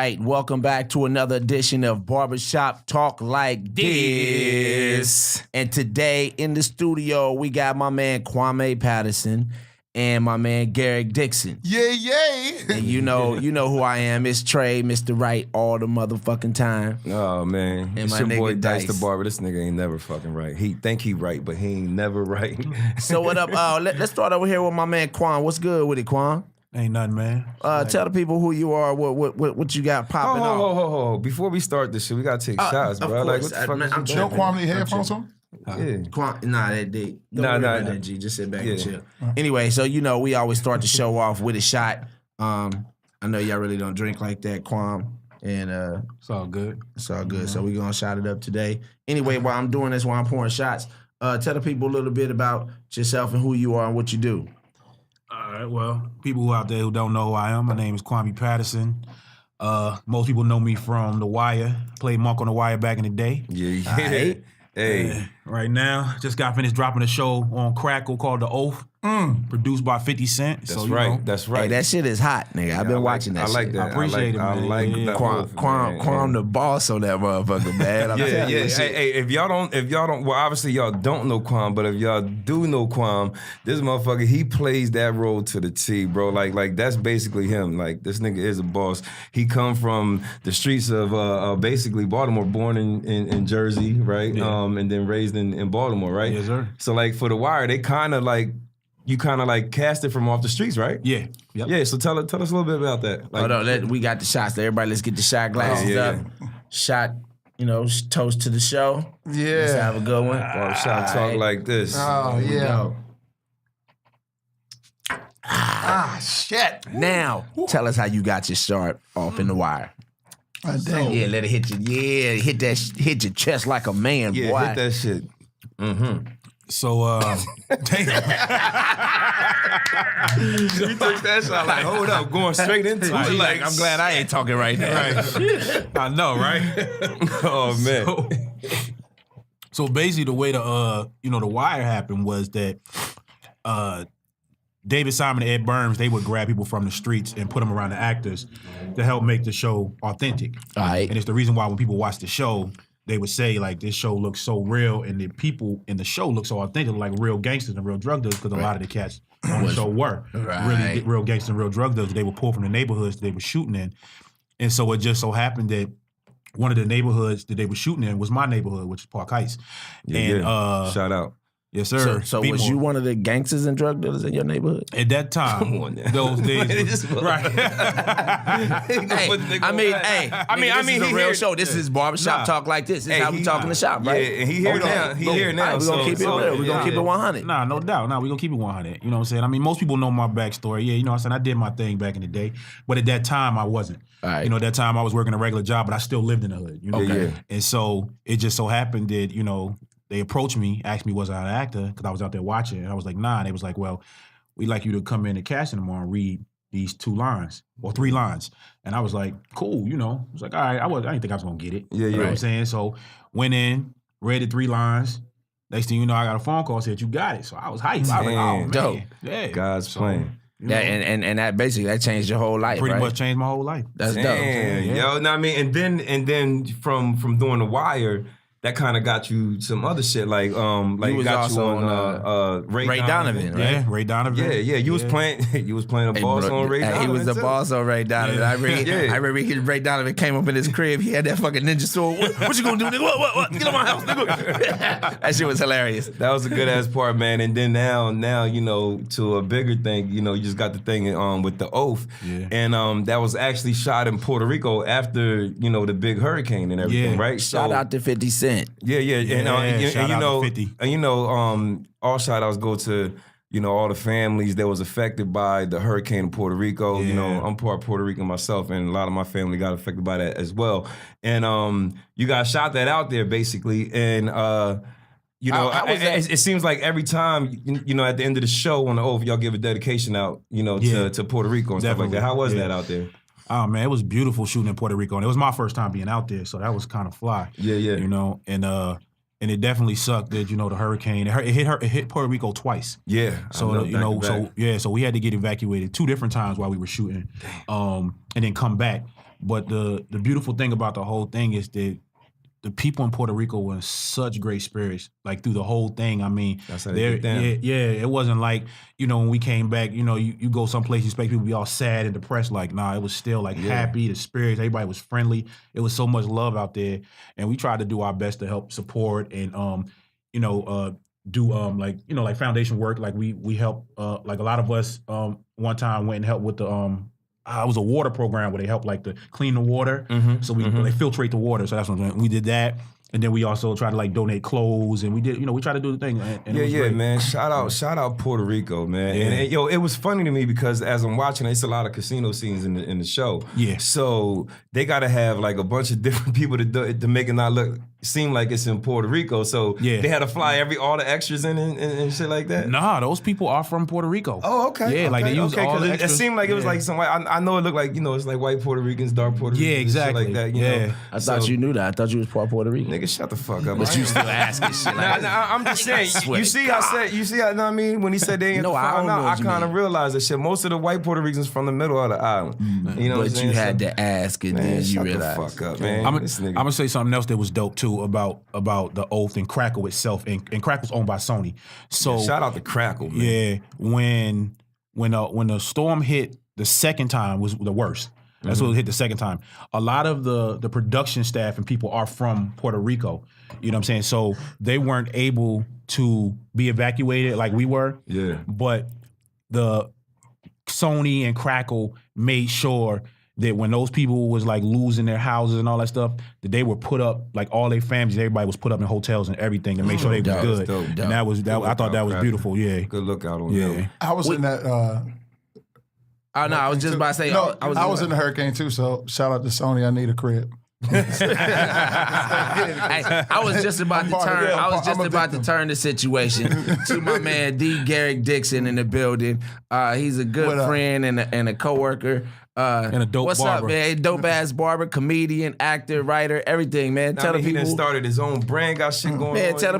right, welcome back to another edition of Barbershop Talk Like This. And today in the studio, we got my man Kwame Patterson and my man Garrick Dixon. Yay. And you know who I am. It's Trey, Mr. Right, all the motherfucking time. Oh, man. And It's my your nigga boy Dice the Dice. Barber. This nigga ain't never fucking right. He think he right, but he ain't never right. So what up? Let's start over here with my man Quan. What's good with it, Quan? Ain't nothing, man. Tell the people who you are, what you got popping off. Ho. Before we start this shit, we gotta take shots, of bro. Like, what course. the fuck is I'm you chill. Yo, doing? Kwame, headphones on? Yeah. Quan, nah, that day. Don't Nah, worry nah, about nah. that, G. Just sit back Yeah. and chill. Anyway, so we always start the show off with a shot. I know y'all really don't drink like that, Kwame, and It's all good. it's all good. So we gonna shot it up today. Anyway, while I'm doing this, while I'm pouring shots, tell the people a little bit about yourself and who you are and what you do. All right, well, people who out there who don't know who I am, my name is Kwame Patterson. Most people know me from The Wire. Played Monk on The Wire back in the day. Yeah. Aight. Hey. Right now, just got finished dropping a show on Crackle called The Oath, produced by 50 Cent. That's so, you right. know, That's right. Hey, that shit is hot, nigga. I've been watching that I like shit. that. I appreciate it, I man. like Yeah. that. Kwame the boss on that motherfucker, man. I'm Yeah. telling you. Hey, if y'all don't, well, obviously y'all don't know Kwame, but if y'all do know Kwame, this motherfucker, he plays that role to the T, bro. Like that's basically him. Like this nigga is a boss. He come from the streets of basically Baltimore, born in Jersey, right? Yeah. And then raised in Baltimore, right? Yes, sir. So like for The Wire, they kind of like. You kind of like cast it from off the streets, right? Yeah. Yep. Yeah, so tell us a little bit about that. Like, Hold on, we got the shots. Everybody, let's get the shot glasses yeah. up. Shot, toast to the show. Let's have a good one. Barbershop talk like this. Oh, Here we yeah. go. Shit. Now, tell us how you got your start off in The Wire. Damn. Yeah, let it hit you. Yeah, hit your chest like a man, Yeah, boy. hit that shit. So, damn. You took that shot like, hold up, going straight into it. Like, I'm glad I ain't talking right now. I know, right? Oh, man. So basically, the way The Wire happened was that David Simon and Ed Burns, they would grab people from the streets and put them around the actors to help make the show authentic. All right. And it's the reason why when people watch the show, they would say, like, this show looks so real and the people in the show look so authentic, like real gangsters and real drug dealers, because a lot of the cats on the show were really real gangsters and real drug dealers. They were pulled from the neighborhoods that they were shooting in. And so it just so happened that one of the neighborhoods that they were shooting in was my neighborhood, which is Park Heights. Shout out. Yes, sir. So was you one of the gangsters and drug dealers in your neighborhood? At that time, those days, right? I mean, this is a real show. This is Barbershop Talk like this. This is how we talk in the shop, right? Yeah, and he here now. He here now. We're going to keep it real. We're going to keep it 100. Nah, no doubt. Nah, we're gonna keep it 100. You know what I'm saying? I mean, most people know my backstory. Yeah, you know what I'm saying? I did my thing back in the day. But at that time, I wasn't. All right. You know, at that time, I was working a regular job, but I still lived in the hood. You know? Yeah. And so it just so happened that, they approached me, asked me was I an actor, because I was out there watching. And I was like, nah. And they was like, well, we'd like you to come in the casting tomorrow and read these 2 lines or 3 lines. And I was like, cool, I was like, all right, I didn't think I was gonna get it. Yeah, You know what I'm saying? So went in, read the 3 lines. Next thing you know, I got a phone call, said, you got it. So I was hyped. I was like, oh, man. Dope. Yeah. God's plan. You know, And that basically that changed your whole life, pretty right? much changed my whole life. That's dope. Damn, yo, know what I mean? And then from doing The Wire, that kind of got you some other shit, like was got also you on Ray Donovan, right? Yeah, Ray Donovan. Yeah. You was playing a boss on Ray Donovan. He was the too. boss on Ray Donovan. Yeah. I remember Ray Donovan came up in his crib. He had that fucking ninja sword. What you gonna do, nigga? What? Get on my house, nigga. That shit was hilarious. That was a good ass part, man. And then now, to a bigger thing, you just got the thing with The Oath. Yeah. And that was actually shot in Puerto Rico after, the big hurricane and everything, Yeah. right? Shout out to 50 Cent. Yeah. And shout out to 50. All shout outs go to, all the families that was affected by the hurricane in Puerto Rico. Yeah. I'm part Puerto Rican myself, and a lot of my family got affected by that as well. And you guys shot that out there basically, and it seems like every time, at the end of the show on The Oath, y'all give a dedication out, to Puerto Rico and stuff like that. How was that out there? Oh, man, it was beautiful shooting in Puerto Rico. And it was my first time being out there, so that was kind of fly. Yeah. And and it definitely sucked that the hurricane. It hit Puerto Rico twice. Yeah. So so we had to get evacuated 2 different times while we were shooting, and then come back. But the beautiful thing about the whole thing is that the people in Puerto Rico were in such great spirits, like through the whole thing. I mean, that's how they get down. It wasn't like, when we came back, you go someplace, you expect people to be all sad and depressed. Like, nah, it was still like happy, the spirits, everybody was friendly. It was so much love out there. And we tried to do our best to help support and, do like foundation work. Like we help, like a lot of us one time went and helped with the, it was a water program where they help like to clean the water. So they filtrate the water. So that's what I'm doing. We did that. And then we also try to like donate clothes, and we did, we try to do the thing. And it was great. Man. Shout out Puerto Rico, man. Yeah. And it was funny to me because as I'm watching, it's a lot of casino scenes in the show. Yeah. So they got to have like a bunch of different people to make it not seem like it's in Puerto Rico. So they had to fly all the extras in and shit like that. Nah, those people are from Puerto Rico. Oh, okay. Yeah, like they use all the extras. It seemed like it was like some white. I know it looked like it's like white Puerto Ricans, dark Puerto Ricans, exactly. shit like that. You know? I thought you knew that. I thought you was part Puerto Rican. Nigga, shut the fuck up. But you still asking shit like that. I'm just saying. You see how you know what I mean? When he said they ain't I kind of realized that shit. Most of the white Puerto Ricans from the middle of the island. You know what I'm saying? But you had to ask, and then you realized. Shut the fuck up, man. I'm gonna say something else that was dope too about the Oath and Crackle itself, and Crackle's owned by Sony. So shout out to Crackle, man. Yeah, when the storm hit the second time was the worst. That's what hit the second time. A lot of the production staff and people are from Puerto Rico. You know what I'm saying? So they weren't able to be evacuated like we were. Yeah. But the Sony and Crackle made sure that when those people was like losing their houses and all that stuff, that they were put up, like all their families, everybody was put up in hotels and everything to make sure they were good. Dope. And I thought that was beautiful. Yeah. Good lookout on them. I was in that. Oh no, I was just about to say. No, I was in the hurricane too. So shout out to Sony. I need a crib. Hey, I was just about to turn. I was just about to turn the situation to my man D. Garrick Dixon in the building. He's a good friend and a coworker. And a dope what's barber. What's up, man? Dope ass barber, comedian, actor, writer, everything, man. Tell the people. He started his own brand, got shit going on. Man, tell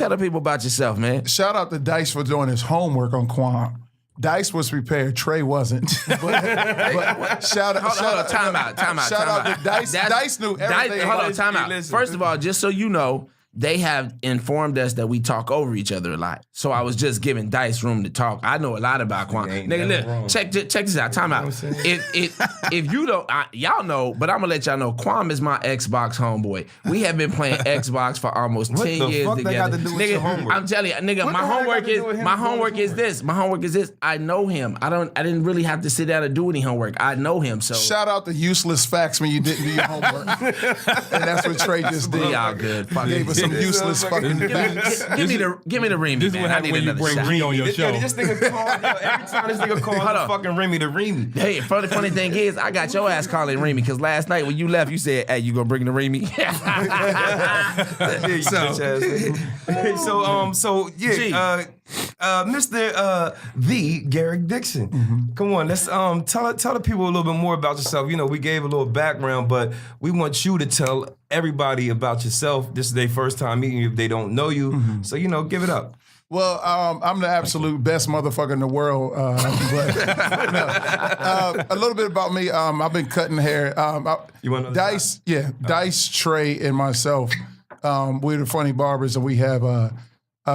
the people about yourself, man. Shout out to Dice for doing his homework on Kwame. Dice was prepared, Trey wasn't. But shout out. Time out. Shout out to Dice. Dice knew everything. Hold on, time out. First of all, just so you know, they have informed us that we talk over each other a lot. So I was just giving Dice room to talk. I know a lot about Kwame. Nigga, look, check this out. Time out. If you don't, y'all know, but I'm gonna let y'all know. Kwame is my Xbox homeboy. We have been playing Xbox for almost 10 years fuck together. They got to do with your homework? I'm telling you, nigga, my homework is this. My homework is this. I know him. I didn't really have to sit down and do any homework. I know him. So shout out to useless facts when you didn't do your homework. And that's what Trey just did. Y'all good. Gave us some useless fucking facts. Give me the Remy, This is what happens when you bring Remy on your show. This nigga called, every time this nigga calls the fucking Remy to Remy. Hey, funny thing is, I got your ass calling Remy because last night when you left, you said, "Hey, you gonna bring the Remy?" Mr. The Garrick Dixon. Come on, let's tell the people a little bit more about yourself. You know, we gave a little background, but we want you to tell everybody about yourself. This is their first time meeting you if they don't know you. So, give it up. Well, I'm the absolute best motherfucker in the world. A little bit about me. I've been cutting hair. You want to know Dice? Yeah, Dice, Trey, and myself. We're the Funny Barbers, and we have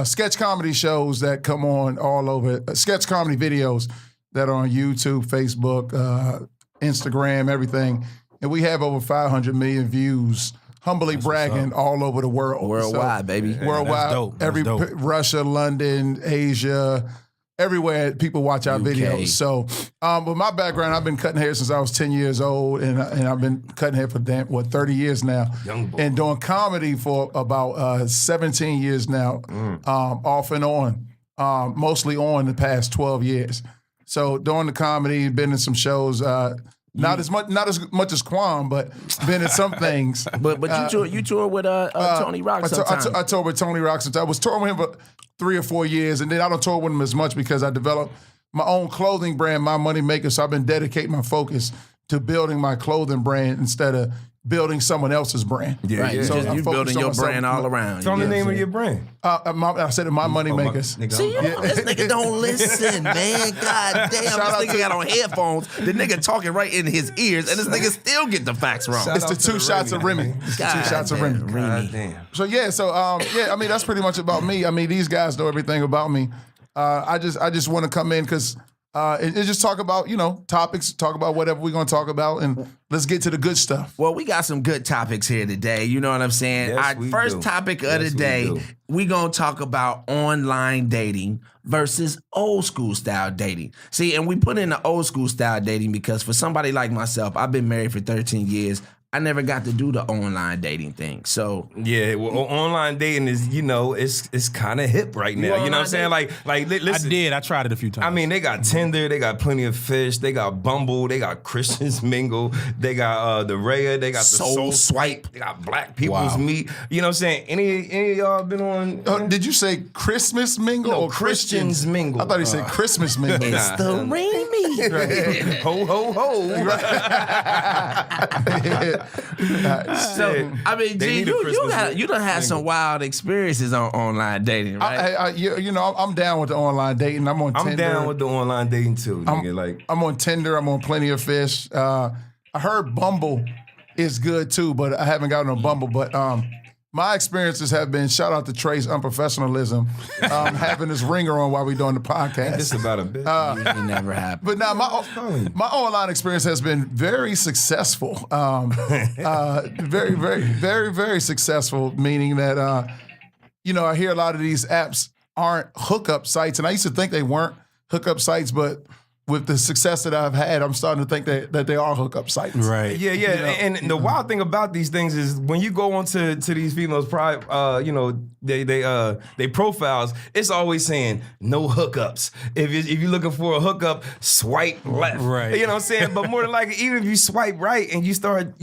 sketch comedy shows that come on all over. Sketch comedy videos that are on YouTube, Facebook, Instagram, everything. And we have over 500 million views. Humbly bragging all over the world. Worldwide, baby. Worldwide. That's dope. Russia, London, Asia, everywhere people watch our videos. So, with my background, I've been cutting hair since I was 10 years old, and I've been cutting hair for 30 years now. Young boy. And doing comedy for about 17 years now, off and on, mostly on the past 12 years. So doing the comedy, been in some shows. Not as much as Kwame, but been in some things. But you tour with Tony Rock sometimes. I toured with Tony Rock sometimes. I was touring with him for 3 or 4 years, and then I don't tour with him as much because I developed my own clothing brand, My Money Maker. So I've been dedicating my focus to building my clothing brand instead of building someone else's brand. Yeah, Right. yeah. So Just I'm you focused building on your myself. brand all around. Tell You the know name what of I'm your brand. I said my money makers. Nigga, See, this nigga don't listen, man. God damn, this nigga got on headphones. The nigga talking right in his ears, and this nigga still get the facts wrong. It's the 2 shots of Remy. It's the 2 shots of Remy. God damn. So I mean that's pretty much about me. I mean these guys know everything about me. I just want to come in because and just talk about topics, talk about whatever we're gonna talk about, and let's get to the good stuff. Well, we got some good topics here today. You know what I'm saying? Yes, Our we first do. topic of Yes, the we day, do. we going to talk about online dating versus old school style dating. See, and we put in the old school style dating because for somebody like myself, I've been married for 13 years. I never got to do the online dating thing. So Yeah, well, online dating is, it's kind of hip right now. You know what I'm saying? Like, listen. I tried it a few times. I mean, they got Tinder, they got Plenty of Fish, they got Bumble, they got Christians Mingle, they got the Raya, they got the Soul Swipe. they got Black People's Meet. You know what I'm saying? Any of y'all been on? Did you say Christmas mingle No, or Christians mingle. I thought he said Christmas mingle. it's the Remy. Ho ho ho! So, I mean, They G, need a Christmas you done had some wild experiences on online dating, right? I'm down with the online dating. I'm on I'm Tinder. down with the online dating too, nigga. Like, I'm on Tinder. I'm on Plenty of Fish. I heard Bumble is good too, but I haven't gotten on Bumble. But my experiences have been, shout out to Trey's unprofessionalism, having this ringer on while we're doing the podcast. this about a bit. It never happened. But now my online experience has been very successful. Very, very, very, very successful, meaning that, I hear a lot of these apps aren't hookup sites, and I used to think they weren't hookup sites, but with the success that I've had, I'm starting to think that they are hookup sites. right. Yeah, and the wild thing about these things is when you go onto these females' they profiles, it's always saying no hookups. If you're looking for a hookup, swipe left. Right. You know what I'm saying? But more than likely, even if you swipe right and you start,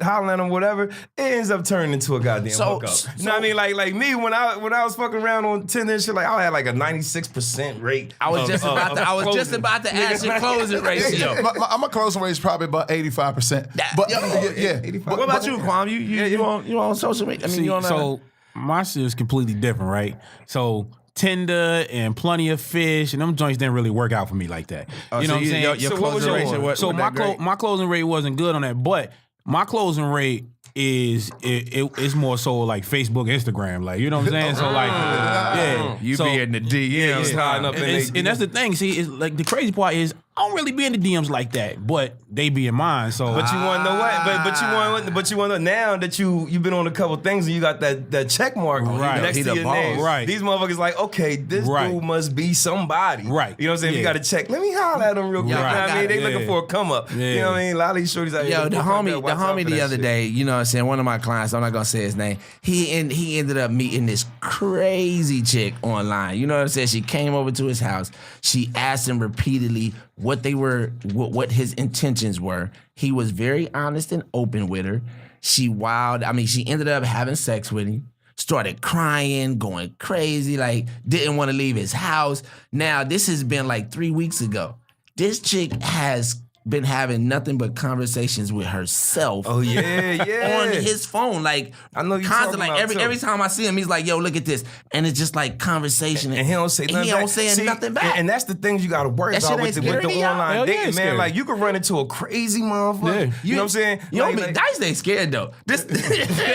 hollering at them, whatever, it ends up turning into a goddamn hookup. You know what I mean? Like me when I was fucking around on Tinder and shit, like I had like a 96% rate. I was just about to ask your closing ratio. My closing rate is probably about 85%. But yeah. What about you, Kwame? You on social media? I mean, See, you on so my shit is completely different, right? So Tinder and Plenty of Fish and them joints didn't really work out for me like that. You know what I'm saying? Your So what was closing your ratio? one? What, So my closing rate wasn't good on that, but my closing rate is it's more so like Facebook, Instagram, like you know what I'm saying. So like, yeah, you so, be in the DMs, sliding up in and that's the thing. See, it's like the crazy part is I don't really be in the DMs like that, but they be in mine. So, But you want to know what? But you want to know now that you've been on a couple things and you got that check mark Right. next He to the your boss. name. Right. These motherfuckers like, okay, this Right. dude must be somebody. Right. You know what I'm saying? Yeah. You got to check. Let me holler at them real quick. Yeah, You know what I mean? They yeah. looking for a come up. Yeah. You know what I mean? A lot of these shorties out here. Yo, the homie the the other day, you know what I'm saying, one of my clients, I'm not gonna say his name, he ended up meeting this crazy chick online. You know what I'm saying? She came over to his house. She asked him repeatedly what what his intentions were. He was very honest and open with her. She ended up having sex with him. Started crying, going crazy, like didn't want to leave his house. Now, this has been like 3 weeks ago. This chick has been having nothing but conversations with herself. Oh yeah. On his phone, like I know you constantly. talking Like about every too. time I see him, he's like, "Yo, look at this," and it's just like conversation. And he don't say nothing He back. don't say See, nothing back. And that's the things you got to worry That about shit with ain't the scary to y'all? online Hell yeah, dating, it's man. scary. Like you can run into a crazy motherfucker. Yeah. You know what I'm saying? You know, Like- Dice ain't scared though. This,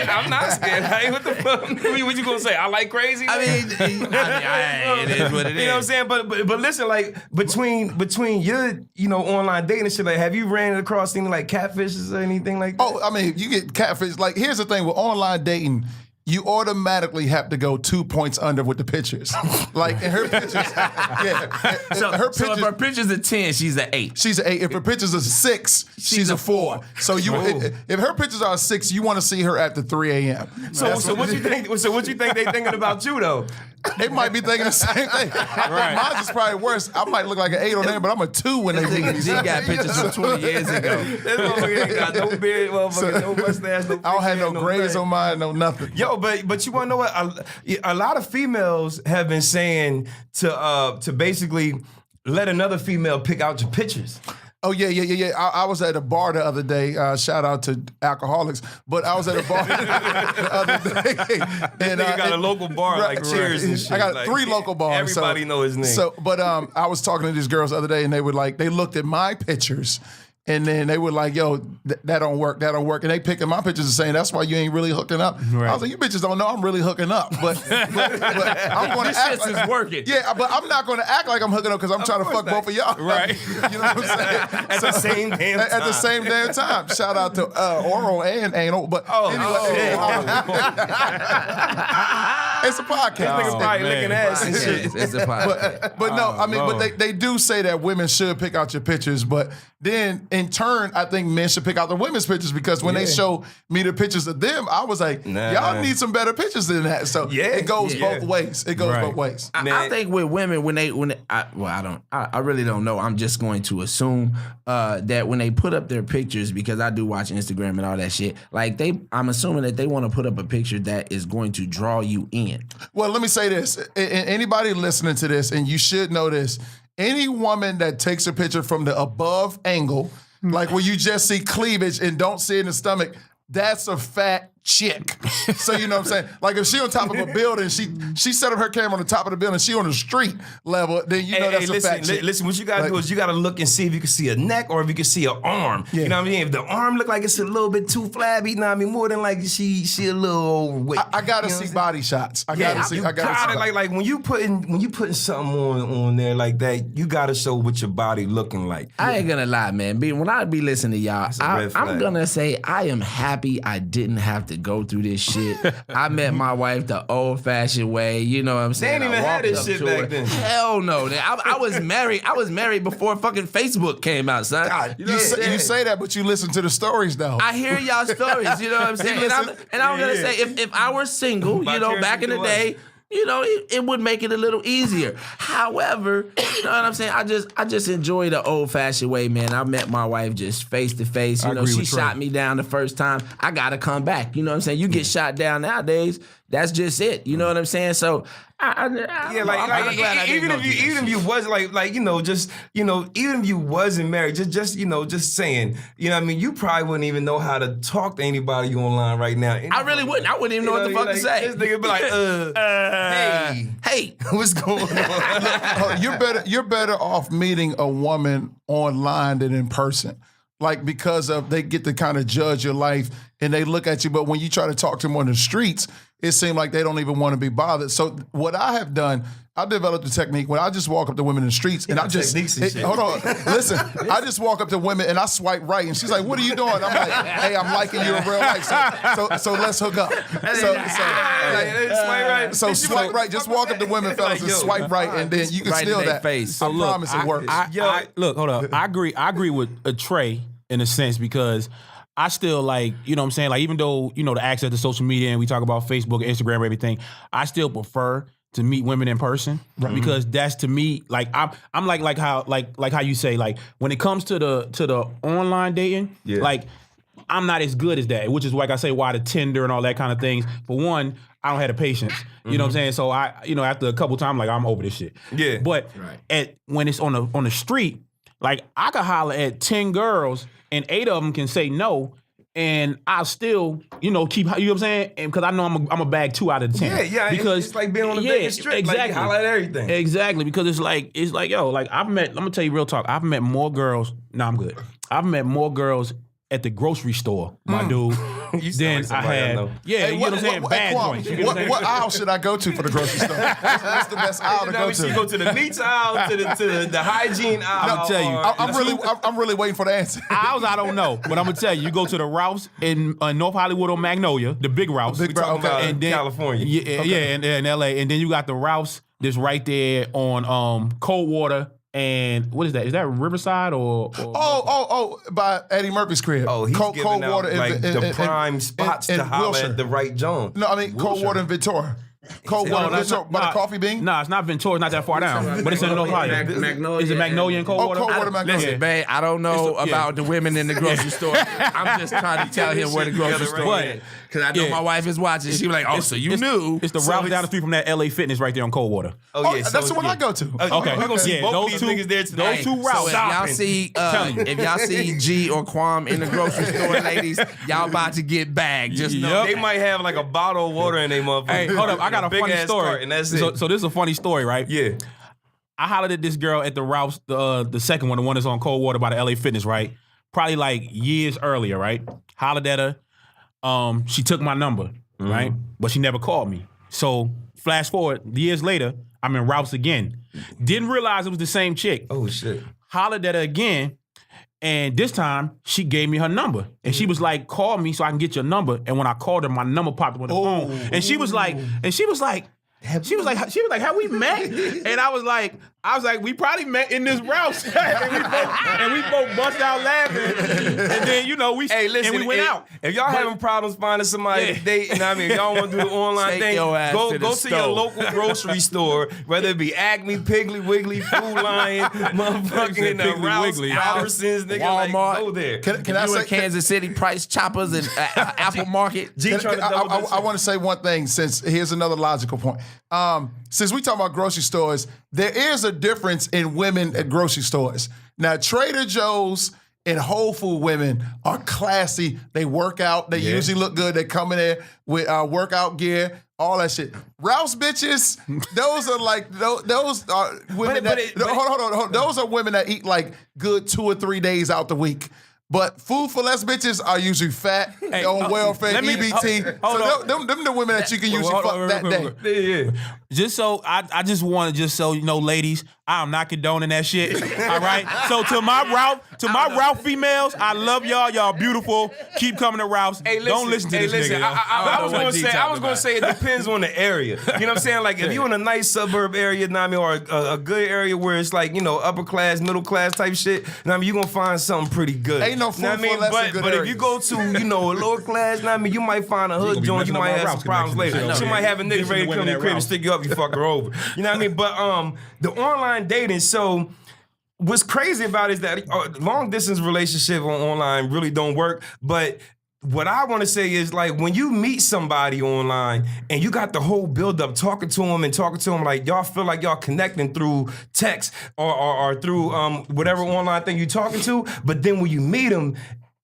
I'm not scared. Hey, what the fuck? What you gonna say? I like crazy. I mean, it is what it is. You know what I'm saying? But listen, like between your online dating and shit, like have you ran across any like catfishes or anything like that? Oh, I mean, you get catfish. Like, here's the thing with online dating. You automatically have to go 2 points under with the pictures. Like, in her pictures, yeah. So if her picture's a 10, she's an 8. She's an 8. If her pictures are 6, she's a 4. So if her pictures are 6, you want to see her after 3 a.m. So what you think? So what you think they thinking about you though? They might be thinking the same thing. Mine's is probably worse. I might look like an 8 on there, but I'm a 2 when they meet me. She got pictures from 20 years ago. This motherfucker ain't got no beard, motherfucker, no mustache, no. I don't have no grays thing. on mine, no nothing. Yo, but you want to know what? A lot of females have been saying to basically let another female pick out your pictures. Oh, yeah. I was at a bar the other day. Shout out to alcoholics. But I was at a bar the other day. And Nigga got a local bar like Cheers and shit. I got like, 3 local bars. Everybody know his name. So, but I was talking to these girls the other day, and they looked at my pictures. And then they were like, yo, that don't work. And they picking my pictures and saying, that's why you ain't really hooking up. Right. I was like, you bitches don't know I'm really hooking up. But I'm going to act like is working. Yeah, but I'm not going to act like I'm hooking up because I'm trying to fuck both of y'all. Right. You know what I'm saying? At the same damn time. At the same damn time. Shout out to oral and anal. But anyway. It's a podcast. Niggas probably licking ass and shit. It's a podcast. But no, I mean, but they do say that women should pick out your pictures, but then in turn, I think men should pick out the women's pictures because when they show me the pictures of them, I was like, y'all need some better pictures than that. So it goes both ways. It goes both ways. I think with women, I really don't know. I'm just going to assume that when they put up their pictures, because I do watch Instagram and all that shit, like I'm assuming that they want to put up a picture that is going to draw you in. Well, let me say this. Anybody listening to this, and you should know this, any woman that takes a picture from the above angle, like where you just see cleavage and don't see it in the stomach, that's a fat chick. So you know what I'm saying? Like if she on top of a building, she set up her camera on the top of the building, she on the street level, then you know that's a fat chick. Listen, what you gotta do is you gotta look and see if you can see a neck or if you can see an arm. Yeah. You know what I mean? If the arm look like it's a little bit too flabby, you know what I mean? More than like she a little overweight. I gotta see body shots. I gotta see. Like when you putting something on there like that, you gotta show what your body looking like. I ain't gonna lie, man. When I be listening to y'all, I'm gonna say I am happy I didn't have to go through this shit. I met my wife the old-fashioned way. You know what I'm saying? They ain't even had this shit back then. Hell no. I was married. I was married before fucking Facebook came out, son. God, you say that, but you listen to the stories though. I hear y'all stories. You know what I'm saying? And I'm gonna say if I were single, you know, back in the day, you know, it would make it a little easier. However, you know what I'm saying? I just enjoy the old-fashioned way, man. I met my wife just face to face. You know, she shot me down the first time. I gotta come back. You know what I'm saying? You get shot down nowadays, that's just it. You know what I'm saying? So even if you was like you know just you know even if you wasn't married, just you know just saying, you know what I mean, you probably wouldn't even know how to talk to anybody online right now. I really wouldn't. I wouldn't even know what the fuck to say. This nigga be like, hey, what's going on? You're better off meeting a woman online than in person. Like because of they get to kind of judge your life and they look at you, but when you try to talk to them on the streets, it seems like they don't even want to be bothered. So what I have done, I developed a technique when I just walk up to women in the streets and I just hold on, listen. I just walk up to women and I swipe right, and she's like, "What are you doing?" I'm like, "Hey, I'm liking you in real life, so let's hook up." So swipe right. Just walk up to women, fellas, and swipe right, and then you can steal that. Face. I promise it works. Look, hold up. I agree with Trey in a sense because I still like, you know what I'm saying? Like, even though, you know, the access to social media and we talk about Facebook, Instagram, everything, I still prefer to meet women in person because that's to me, like, I'm like how you say, like, when it comes to the online dating, like, I'm not as good as that, which is like I say, why the Tinder and all that kind of things. For one, I don't have the patience. You know what I'm saying? So after a couple times, like, I'm over this shit. Yeah. But when it's on the street, like, I could holler at 10 girls and 8 of them can say no, and I'll still, you know, keep, you know what I'm saying? And because I know I'm a bag 2 out of 10. Yeah, because it's like being on the Vegas Strip. Exactly. Like, holler at everything. Exactly, because it's like, yo, like, I'm gonna tell you real talk, I've met more girls, I'm good. I've met more girls at the grocery store, my dude, than I had. Yeah, you know what I'm saying? Bad joints. What aisle should I go to for the grocery store? What's the best aisle to go to? You go to the meats aisle, to the hygiene aisle. I'll tell you. I'm really waiting for the answer. Aisles, I don't know, but I'm gonna tell you. You go to the Ralph's in North Hollywood or Magnolia, the big Ralph's. And then California. Yeah, in LA, and then you got the Ralph's that's right there on Coldwater. And what is that? Is that Riverside or by Eddie Murphy's crib. Oh, he's giving out like the prime spots to holler at the right Jones. No, I mean Coldwater and Victoria. Cold water by the coffee bean? Nah, it's not Ventura. It's not that far down. But it's in North Hollywood. Magnolia. Is it Magnolia and Cold Water? Cold water Magnolia. Listen, babe, I don't know about the women in the grocery store. I'm just trying to tell him where the grocery store is. Because I know my wife is watching. She was like, oh, so you knew. It's the route down the street from that LA Fitness right there on Cold Water. Oh, yeah. That's the one I go to. Okay. We're going to see both these niggas there tonight. Those two routes. So if y'all see G or Kwame in the grocery store, ladies, y'all about to get bagged. Just know. They might have like a bottle of water in their motherfucker. Hey, hold up. I got a funny story. Cart, and that's it. So this is a funny story, right? Yeah. I hollered at this girl at the Ralph's, the second one, the one that's on Cold Water by the LA Fitness, right? Probably like years earlier, right? Hollered at her. She took my number, right? But she never called me. So flash forward, years later, I'm in Ralph's again. Didn't realize it was the same chick. Oh, shit. Hollered at her again. And this time, she gave me her number. And she was like, call me so I can get your number. And when I called her, my number popped up on the phone. And she was like, have we met? And I was like, we probably met in this Ralph's. and we both bust out laughing. And then, we went out. If y'all having problems finding somebody to date, you know what I mean, if y'all want to do the online thing, go to your local grocery store, whether it be Acme, Piggly Wiggly, Food Lion, motherfucking Ralph's, Albertsons, nigga, Walmart. like, go there. Can I say Kansas City, Price Choppers and Apple Market? I want to say one thing, since here's another logical point. Since we talking about grocery stores, there is a difference in women at grocery stores. Now, Trader Joe's and Whole Food women are classy. They work out. They usually look good. They come in there with workout gear, all that shit. Ralph's bitches, those are like those are women hold on. Those are women that eat like good 2 or 3 days out the week. But food for less bitches are usually fat, on welfare, EBT. Them the women that you can usually fuck that day. Yeah. Just so I just want to ladies, I'm not condoning that shit. All right. So to my Ralph females, I love y'all. Y'all beautiful. Keep coming to Ralph's. Hey, don't listen to this nigga. I was gonna say it depends on the area. You know what I'm saying? Like if you're in a nice suburb area, you know what I mean, or a good area where it's like, upper class, middle class type shit, you know what I mean, you're gonna find something pretty good. Ain't no food for less in good But areas. if you go to, a lower class, you know what I mean, you might find a hood joint, you might have some problems later. She might have a nigga ready to come to your crib and stick you up, you fuck her over. You know what I mean? But the online dating, so what's crazy about it is that long distance relationship online really don't work. But what I want to say is, like, when you meet somebody online and you got the whole build up talking to them, like y'all feel like y'all connecting through text or through whatever online thing you're talking to, but then when you meet them,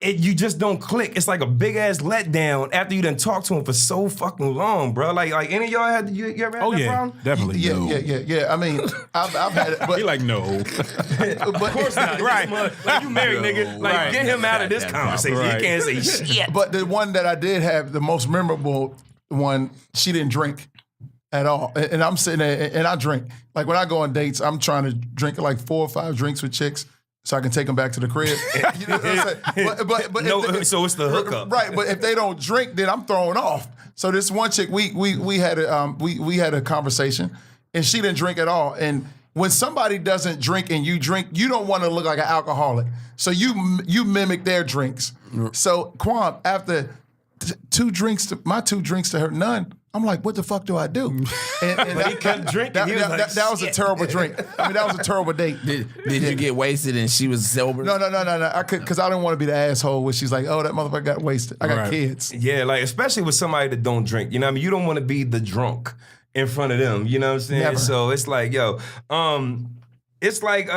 you just don't click. It's like a big ass letdown after you done talked to him for so fucking long, bro. Like any of y'all you ever had that problem? Definitely. Yeah. I mean, I've had it. But He like, no. Of course not. Right. Like, you married, nigga. Like, get him out of this conversation. Right. He can't say shit. But the one that I did have, the most memorable one, she didn't drink at all. And I'm sitting there, and I drink. Like, when I go on dates, I'm trying to drink like 4 or 5 drinks with chicks so I can take them back to the crib. You know what I'm saying? But So it's the hookup. Right, but if they don't drink, then I'm throwing off. So this one chick, we had a conversation, and she didn't drink at all. And when somebody doesn't drink and you drink, you don't want to look like an alcoholic. So you mimic their drinks. So Kwame, after 2 drinks, my 2 drinks to her, none. I'm like, what the fuck do I do? And he kept drinking. That was a terrible drink. I mean, that was a terrible date. Did you get wasted and she was sober? No. Because I didn't want to be the asshole where she's like, oh, that motherfucker got wasted. I got kids. Yeah, like, especially with somebody that don't drink. You know what I mean? You don't want to be the drunk in front of them. You know what I'm saying? Never. So it's like, it's like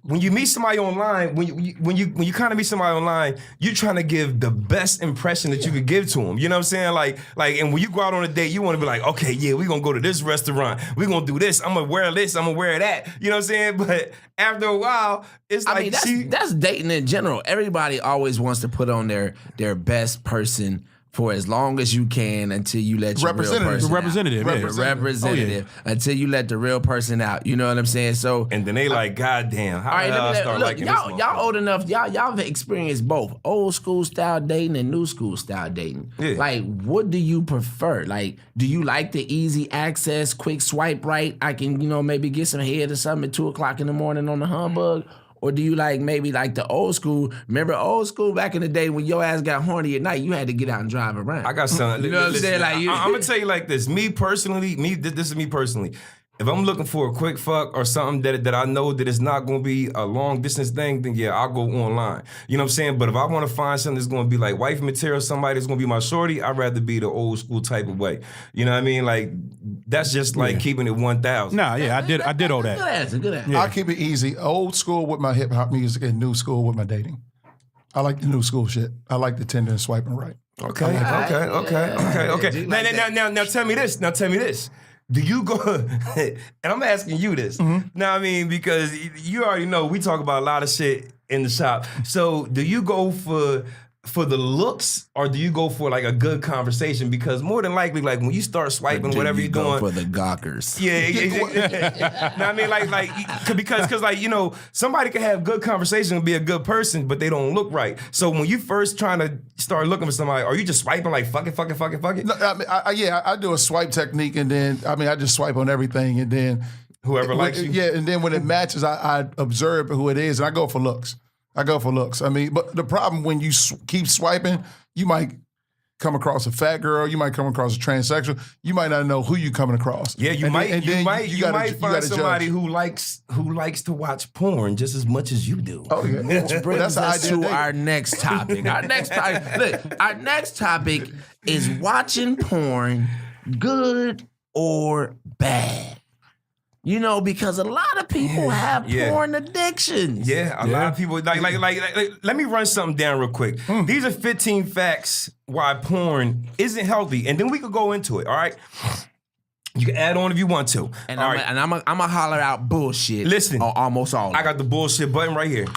when you meet somebody online, when you kind of meet somebody online, you're trying to give the best impression that you could give to them. You know what I'm saying? Like, and when you go out on a date, you want to be like, okay, yeah, we're gonna go to this restaurant. We're gonna do this. I'm gonna wear this. I'm gonna wear that. You know what I'm saying? But after a while, it's like, that's dating in general. Everybody always wants to put on their best person for as long as you can until you let your real person Representative. Until you let the real person out. You know what I'm saying? So, and then they like, God damn, how the hell I start liking this motherfucker? Y'all old enough, y'all have experienced both old school style dating and new school style dating. Yeah. Like, what do you prefer? Like, do you like the easy access, quick swipe right? I can, maybe get some head or something at 2:00 in the morning on the humbug. or do you like maybe like the old school? Remember old school back in the day when your ass got horny at night, you had to get out and drive around. I got something. You know what I'm saying? Like I'm gonna tell you like this. Me personally, this is me personally. If I'm looking for a quick fuck or something that I know that it's not gonna be a long distance thing, then yeah, I'll go online. You know what I'm saying? But if I wanna find something that's gonna be like wife material, somebody that's gonna be my shorty, I'd rather be the old school type of way. You know what I mean? Like that's just like keeping it 1,000. Nah, yeah, I did all that. Good answer. I keep it easy. Old school with my hip hop music and new school with my dating. I like the new school shit. I like the Tinder and swiping right. Okay. Now tell me this. Do you go, and I'm asking you this, now I mean, because you already know we talk about a lot of shit in the shop. So do you go for the looks or do you go for like a good conversation? Because more than likely, like when you start swiping, whatever you're doing. For the gawkers. Yeah. Now, I mean, like, because like, you know, somebody can have good conversation and be a good person, but they don't look right. So when you first trying to start looking for somebody, are you just swiping like fuck it? No, I mean, I do a swipe technique and then, I just swipe on everything and then. Whoever likes you. Yeah, and then when it matches, I observe who it is and I go for looks. I mean, but the problem when you keep swiping, you might come across a fat girl, you might come across a transsexual, you might not know who you coming across. Yeah, you might find somebody judge. who likes to watch porn just as much as you do. Oh yeah, Which brings that's us to dating. our next topic. Our next topic is watching porn, good or bad. You know, because a lot of people have porn addictions. Yeah, a lot of people like. Let me run something down real quick. These are 15 facts why porn isn't healthy, and then we could go into it. All right, you can add on if you want to. And all I'm gonna holler out bullshit. Listen, on almost all. I got the bullshit button right here.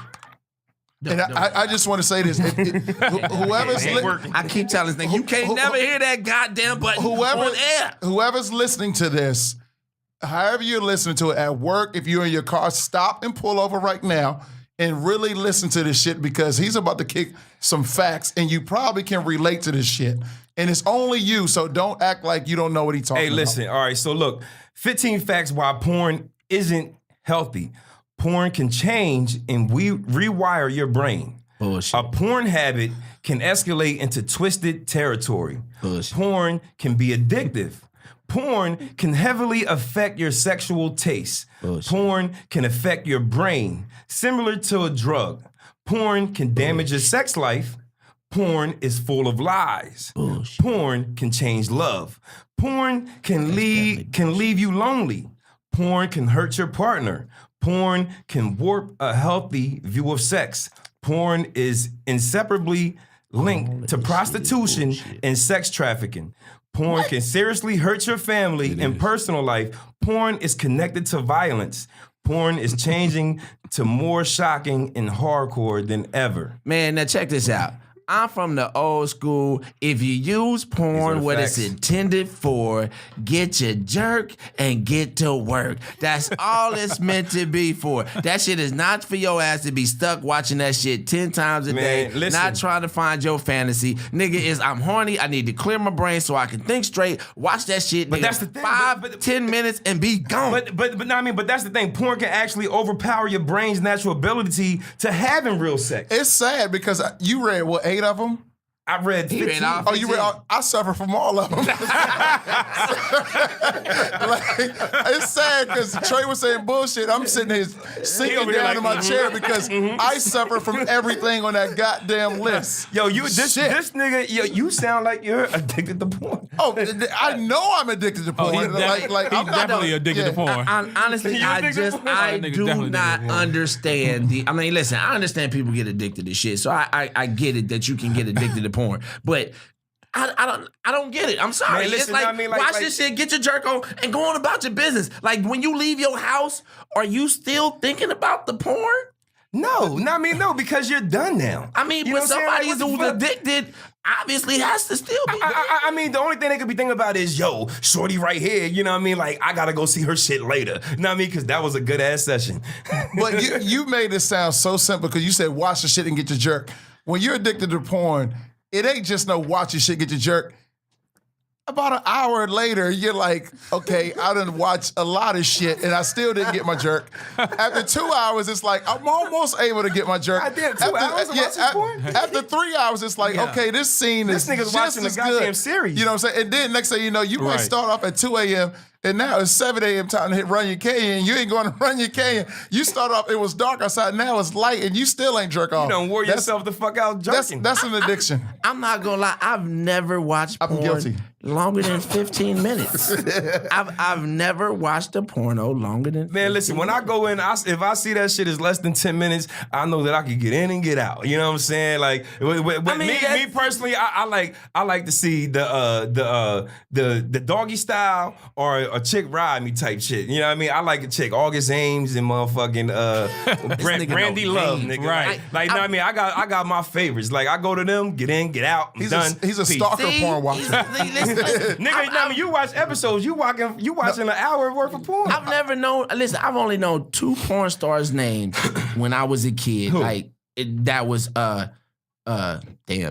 And I just want to say this: whoever's I keep telling this thing, you can't never hear that goddamn button on air. Whoever's listening to this. However you're listening to it at work, if you're in your car, stop and pull over right now and really listen to this shit because he's about to kick some facts and you probably can relate to this shit. And it's only you, so don't act like you don't know what he's talking about. Hey, listen, all right, so look, 15 facts why porn isn't healthy. Porn can change and rewire your brain. Bullshit. A porn habit can escalate into twisted territory. Bullshit. Porn can be addictive. Porn can heavily affect your sexual taste. Bullshit. Porn can affect your brain, similar to a drug. Porn can damage your sex life. Porn is full of lies. Bullshit. Porn can change love. Porn can leave you lonely. Porn can hurt your partner. Porn can warp a healthy view of sex. Porn is inseparably linked to prostitution and sex trafficking. Porn can seriously hurt your family and personal life. Porn is connected to violence. Porn is changing to more shocking and hardcore than ever. Man, now check this out. I'm from the old school. If you use porn what it's intended for, get your jerk and get to work. That's all it's meant to be for. That shit is not for your ass to be stuck watching that shit 10 times a day, listen. not trying to find your fantasy. Nigga, I'm horny. I need to clear my brain so I can think straight. Watch that shit, But nigga, that's the thing. 10 minutes and be gone. But no, I mean, but that's the thing. Porn can actually overpower your brain's natural ability to having real sex. It's sad because you read, 8 of them? I read 15. Oh, you read? I suffer from all of them. Like, it's sad because Trey was saying bullshit. I'm sitting here sinking down in my chair because I suffer from everything on that goddamn list. Yo, this nigga, you sound like you're addicted to porn. Oh, I know I'm addicted to porn. He's definitely addicted to porn. Honestly, I do not understand I mean, listen, I understand people get addicted to shit, so I get it that you can get addicted to porn, but I don't get it. I'm sorry. Man, listen, it's like, I mean, watch this shit, get your jerk on, and go on about your business. Like, when you leave your house, are you still thinking about the porn? No, because you're done now. I mean, but somebody who's addicted obviously has to still be. I mean, the only thing they could be thinking about is, yo, shorty right here. You know what I mean? Like, I gotta go see her shit later. You know what I mean? Because that was a good ass session. But you made it sound so simple because you said watch the shit and get your jerk. When you're addicted to porn, it ain't just no watch your shit, get your jerk. About an hour later, you're like, okay, I done watched a lot of shit and I still didn't get my jerk. After 2 hours, it's like, I'm almost able to get my jerk. I did 2 hours of watching porn? After 3 hours, it's like, okay, this scene is nigga's just watching as the goddamn good. series. You know what I'm saying? And then next thing you know, you might start off at 2 a.m. and now it's 7 a.m. time to hit Run Your Canyon. You ain't going to Run Your Canyon. You start off, it was dark outside, now it's light, and you still ain't jerk off. You done wore yourself the fuck out jerking. That's an addiction. I'm not gonna lie. I've never watched porn guilty. longer than 15 minutes. I've never watched a porno longer than. Man, listen, when I go in, if I see that shit is less than 10 minutes, I know that I can get in and get out. You know what I'm saying? Like, me personally, I like to see the doggy style or a chick ride me type shit. You know what I mean? I like a chick, August Ames and motherfucking Brandy Love, nigga. Right. Like, you know what I mean? I got my favorites. Like, I go to them, get in, get out, I'm done. He's a Peace. stalker porn watcher. Nigga, you know what I mean? You watch episodes, you watching an hour worth of porn. I've never known. Listen, I've only known 2 porn stars' names when I was a kid. Who? Like that was damn.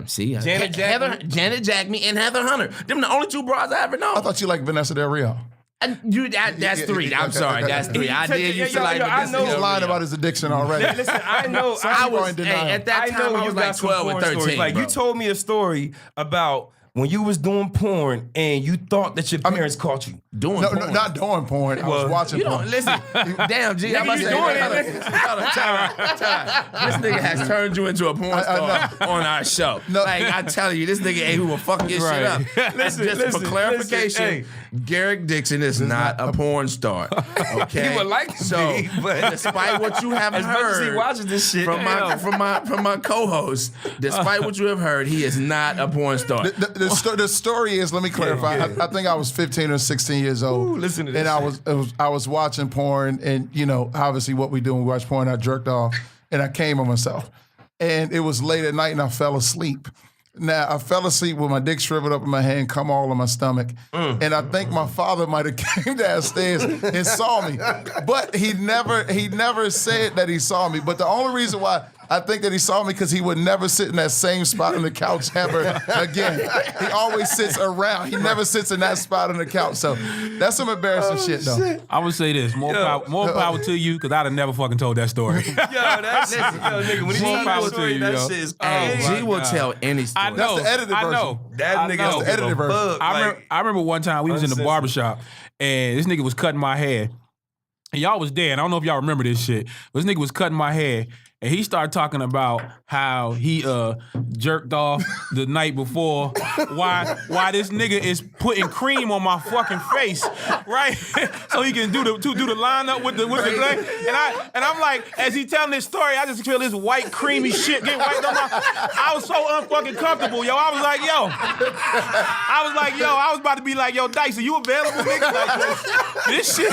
See, Janet Jackme and Heather Hunter. Them the only 2 bras I ever known. I thought you liked Vanessa Del Rio. And that's 3. I'm sorry, that's 3. I did used to like. I know He's lying about his addiction already. Listen, I know. I people was ain't denying. at that time. I was like 12 or 13. Like, bro. you told me a story about when you was doing porn and you thought that your parents caught you. doing No, porn. not doing porn. I was watching You porn. don't listen. Damn, G. I'm about to you say, doing hold on, time. This nigga has turned you into a porn star on our show. No. Like I'm telling you, this nigga ain't who will fuck your shit up. Just for clarification, Garrick Dixon is not a porn star. Okay, He would like to be, but despite what you have as much as he heard watches this shit from my co-host, despite what you have heard, he is not a porn star. The story is, let me clarify. Yeah. I think I was 15 or 16 years old. Ooh, listen to this and I was watching porn, and you know, obviously what we do when we watch porn, I jerked off and I came on myself. And it was late at night and I fell asleep. Now, I fell asleep with my dick shriveled up in my hand, cum all in my stomach. And I think my father might have came downstairs and saw me. But he never said that he saw me. But the only reason why I think that he saw me because he would never sit in that same spot on the couch ever again. He always sits around. He never sits in that spot on the couch. So that's some embarrassing shit, though. I would say this: more power to you, because I'd have never fucking told that story. Nigga, when he More told power that to story, you, that yo. shit is Hey, crazy. G will tell any story. I know. That's the edited version. I know. That nigga know. don't give Edited a version. fuck. I remember one time we was in the barbershop and this nigga was cutting my hair. And y'all was there, and I don't know if y'all remember this shit, but this nigga was cutting my hair, and he started talking about how he jerked off the night before. Why this nigga is putting cream on my fucking face, right? So he can do the lineup with the glaze. And I'm like, as he telling this story, I just feel this white creamy shit get wiped on my. I was so unfucking comfortable, yo. I was like, I was about to be like, yo, Dice, are you available, nigga? Like, this shit.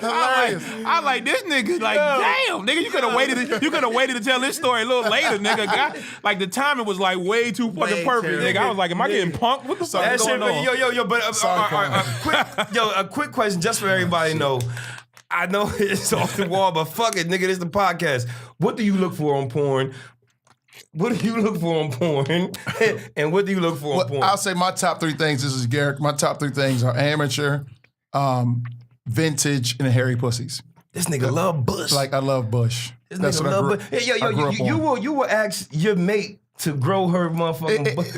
I like this nigga. Like, damn, nigga, you could have waited to tell this story a little later, nigga. Like the timing was like way too fucking perfect, nigga. I was like, am I getting punked? What the fuck That is shit, going on? yo, but a quick question just for everybody to know. I know it's off the wall, but fuck it, nigga, this is the podcast. What do you look for on porn? What do you look for on porn? And what do you look for on porn? I'll say my top 3 things. This is Garrick. My top 3 things are amateur, vintage, and hairy pussies. This nigga love Bush. Like, I love Bush. This That's nigga what love I Bush. grew, Hey, I grew up on. you will ask your mate to grow her motherfucking bush.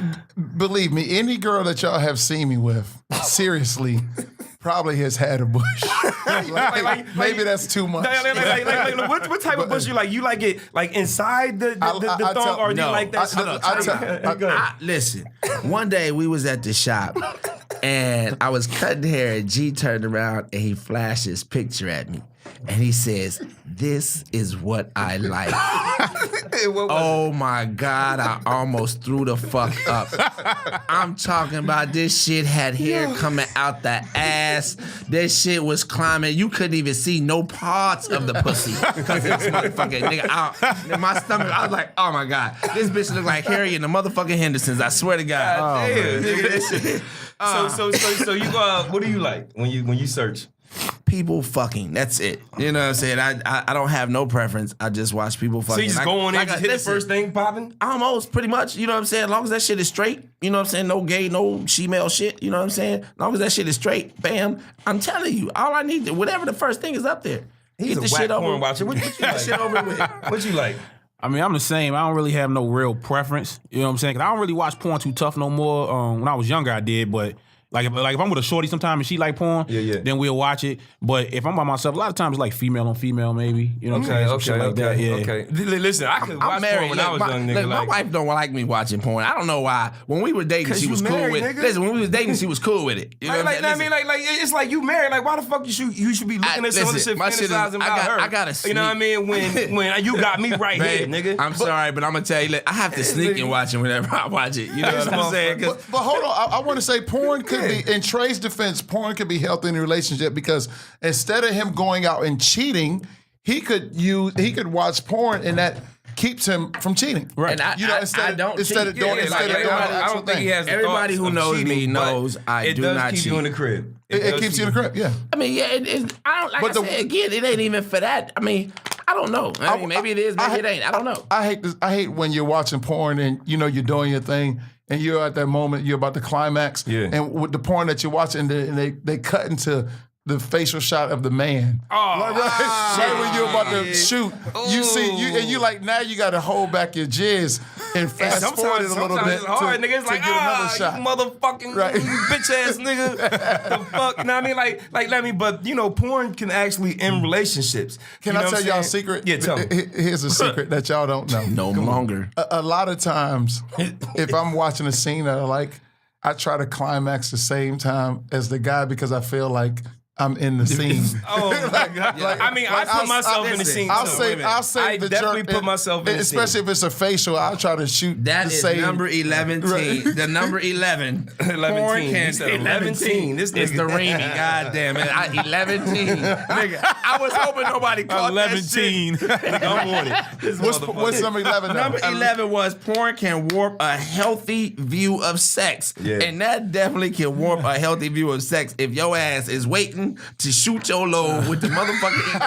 Believe me, any girl that y'all have seen me with, seriously, probably has had a bush. Maybe that's too much. What type of bush you like? You like it like inside the thong, or do you like that? Listen, one day we was at the shop and I was cutting hair and G turned around and he flashed his picture at me. And he says, "This is what I like." Oh my God, I almost threw the fuck up. I'm talking about this shit had hair coming out the ass. This shit was climbing. You couldn't even see no parts of the pussy because of this motherfucking nigga. In my stomach, I was like, oh my God, this bitch look like Harry and the motherfucking Hendersons. I swear to God. Damn, nigga, that shit. So you what do you like when you search? people fucking. That's it. You know what I'm saying? I don't have no preference. I just watch people fucking. So you just go on and just hit the first thing popping? Almost, pretty much. You know what I'm saying? As long as that shit is straight, you know what I'm saying? No gay, no she-male shit. You know what I'm saying? As long as that shit is straight, bam. I'm telling you, all I need, whatever the first thing is up there. He's get the a whack shit over. porn watcher. What you like? Shit over with. What you like? I mean, I'm the same. I don't really have no real preference. You know what I'm saying? 'Cause I don't really watch porn too tough no more. When I was younger, I did, but like if I'm with a shorty sometime and she like porn, then we'll watch it. But if I'm by myself, a lot of times it's like female on female, maybe. You know what I'm saying? Some shit like that. Yeah. Okay. Listen, I could watch I'm married. porn when I was young, nigga. My wife don't like me watching porn. I don't know why. When we were dating, she was cool with it. Listen, when we was dating, she was cool with it. You know what I'm saying? It's like you married. Like, why the fuck you should be looking at some other shit, fantasizing about her? I gotta sneak. You know what I mean? When you got me right here, nigga. I'm sorry, but I'm gonna tell you, I have to sneak and watch it whenever I watch it. You know what I'm saying? But hold on, I want to say porn could be, in Trey's defense, porn could be healthy in a relationship because instead of him going out and cheating, he could watch porn and that keeps him from cheating. Right. And instead of doing everybody who knows cheating, me knows I do not cheat. It does keep you in the crib. It keeps you in the crib, yeah. I mean, yeah, I don't, like I said, again, it ain't even for that. I mean, I don't know. I mean, maybe it is, maybe it ain't. I don't know. I hate when you're watching porn and you're doing your thing and you're at that moment, you're about to climax. Yeah. And with the porn that you're watching, they cut into the facial shot of the man. Right when you're about to shoot, you see, and you like, now you got to hold back your jizz and fast forward it a little bit it's hard, nigga. It's like, get another shot. You motherfucking bitch ass nigga. The fuck, you know what I mean? Like, let me, but porn can actually end relationships. Can I tell y'all a secret? Yeah, tell me. Here's a secret that y'all don't know. No longer. A lot of times, if I'm watching a scene that I like, I try to climax the same time as the guy because I feel like I'm in the scene. Oh my God! I put myself in the scene. I'll say the definitely jerk, put myself in the scene. Especially if it's a facial, I'll try to shoot that the is same. Number 11 team. The number 11. 11 team. 11 team. This is the Remy. God damn it. 11 team. Nigga, I was hoping nobody caught 11 that teen. Nigga, I'm on it. What's number 11? Number 11 was porn can warp a healthy view of sex. Yeah. And that definitely can warp a healthy view of sex if your ass is waiting to shoot your load with the motherfucking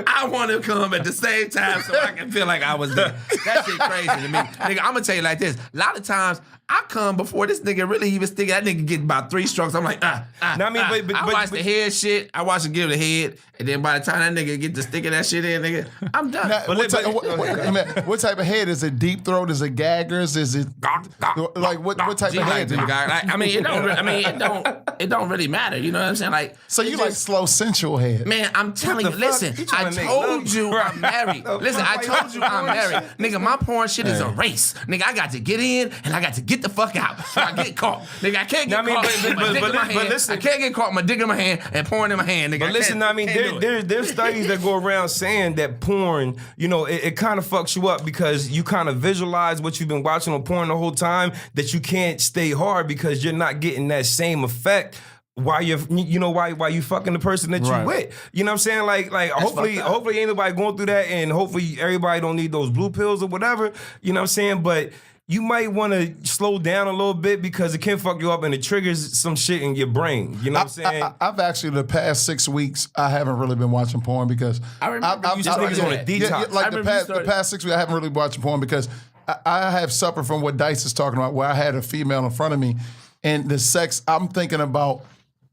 I want to come at the same time so I can feel like I was there. That shit crazy to me. Nigga, I'm going to tell you like this. A lot of times, I come before this nigga really even stick. That nigga get about 3 strokes. I'm like, I watch the head shit. I watch him give the head. And then by the time that nigga get to sticking that shit in, nigga, I'm done. Now, what type of head? Is it deep throat? Is it gaggers? Is it like what type of head? I mean, it don't really matter. You know what I'm saying? Like, so you like slow sensual head? Man, I'm telling you. Listen, I told you I'm married. Listen, I told you I'm married. Nigga, my porn shit is a race. Nigga, I got to get in and I got to get the fuck out. So I get caught. Nigga, I can't get caught with my dick in my hand. I can't get caught with my dick in my hand and porn in my hand, nigga. But listen, I mean, there's studies that go around saying that porn, it kind of fucks you up because you kind of visualize what you've been watching on porn the whole time, that you can't stay hard because you're not getting that same effect while you fucking the person that you with. You know what I'm saying? Like hopefully ain't nobody going through that, and hopefully everybody don't need those blue pills or whatever. You know what I'm saying? But you might want to slow down a little bit because it can fuck you up and it triggers some shit in your brain. You know what I'm saying? I've actually, the past 6 weeks, I haven't really been watching porn because I remember you on a detox. Like the past 6 weeks, I haven't really been watching porn because I have suffered from what Dice is talking about, where I had a female in front of me, and the sex I'm thinking about.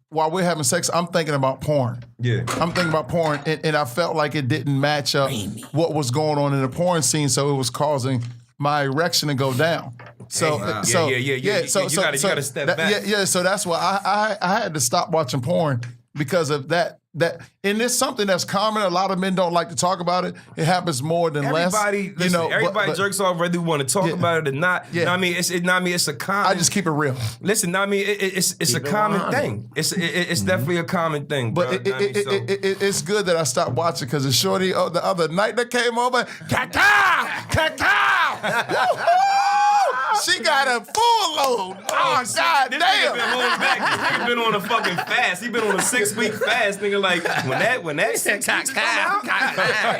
While we're having sex, I'm thinking about porn. Yeah. I'm thinking about porn, and I felt like it didn't match up what was going on in the porn scene, so it was causing my erection to go down. So, So you gotta step back. Yeah, so that's why I had to stop watching porn because of that. And it's something that's common. A lot of men don't like to talk about it. It happens more than everybody, less. Everybody jerks off whether you want to talk about it or not. Yeah. I mean, it's a common. I just keep it real. Listen, I mean, it's a common thing. It's definitely a common thing. But it's good that I stopped watching because the shorty the other night that came over, cacao. She got a full load. Oh, God damn. Nigga been holding back. This nigga been on a fucking fast. He been on a 6-week fast, nigga. Like, when that 6 weeks come out, I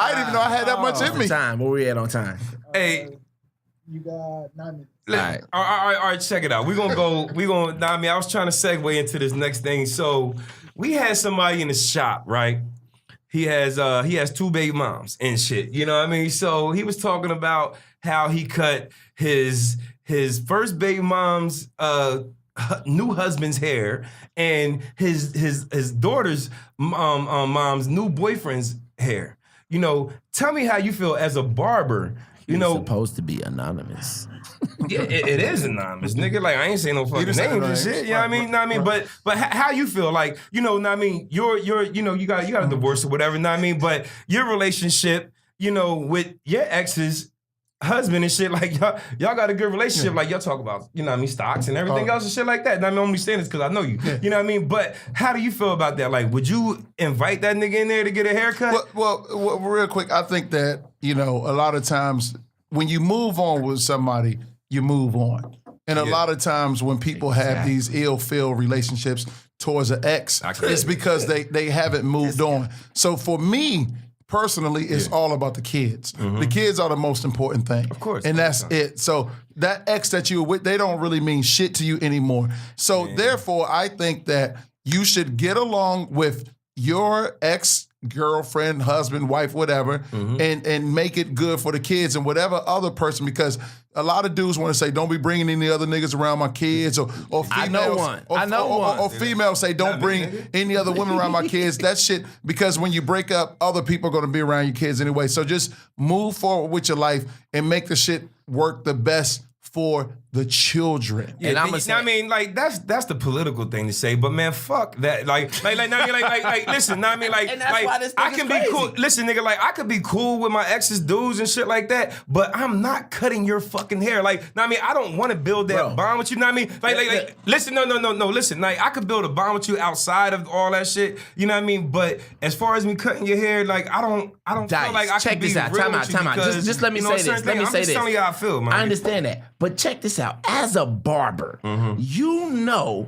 didn't even know I had that much in me. Time. Where we at on time? Hey, You got 9 minutes. All right, check it out. I was trying to segue into this next thing. So we had somebody in the shop, right? He has 2 baby moms and shit. You know what I mean? So he was talking about how he cut his first baby mom's new husband's hair and his daughter's mom's new boyfriend's hair. You know, tell me how you feel as a barber. You know, supposed to be anonymous. Yeah, it is anonymous, nigga. Like, I ain't saying no fucking names and shit. You know what I mean? But how you feel? Like, you know what I mean? You're you got a divorce or whatever, you know what I mean? But your relationship, you know, with your ex's husband and shit, like y'all got a good relationship. Like, y'all talk about, you know what I mean, stocks and everything else and shit like that. And I'm only saying this because I know you. You know what I mean? But how do you feel about that? Like, would you invite that nigga in there to get a haircut? Well, real quick, I think that, you know, a lot of times when you move on with somebody, you move on. And a lot of times when people have these ill-feel relationships towards an ex, it's because they haven't moved on. So for me, personally, it's all about the kids. The kids are the most important thing. Of course. And that's it. So that ex that you were with, they don't really mean shit to you anymore. So therefore, I think that you should get along with your ex-girlfriend, husband, wife, whatever, and make it good for the kids and whatever other person, because a lot of dudes want to say, don't be bringing any other niggas around my kids, or females. I know one. Or females say, don't bring any other women around my kids. That shit, because when you break up, other people are going to be around your kids anyway. So just move forward with your life and make the shit work the best for the children. Yeah, and I mean, like, that's the political thing to say, but man, fuck that. Like, listen, I mean, like, and that's why this I can crazy. be cool. Listen, nigga, like, I could be cool with my ex's dudes and shit like that, but I'm not cutting your fucking hair. Like, I mean, I don't want to build that bond with you. Know what I mean? Like, listen, no. Listen, like, I could build a bond with you outside of all that shit. You know what I mean? But as far as me cutting your hair, like, I don't feel like I can be real with you. Time out. Just let me say this. Let me say this. I'm just telling you how I feel, man. I understand that, but check this out. As a barber, you know,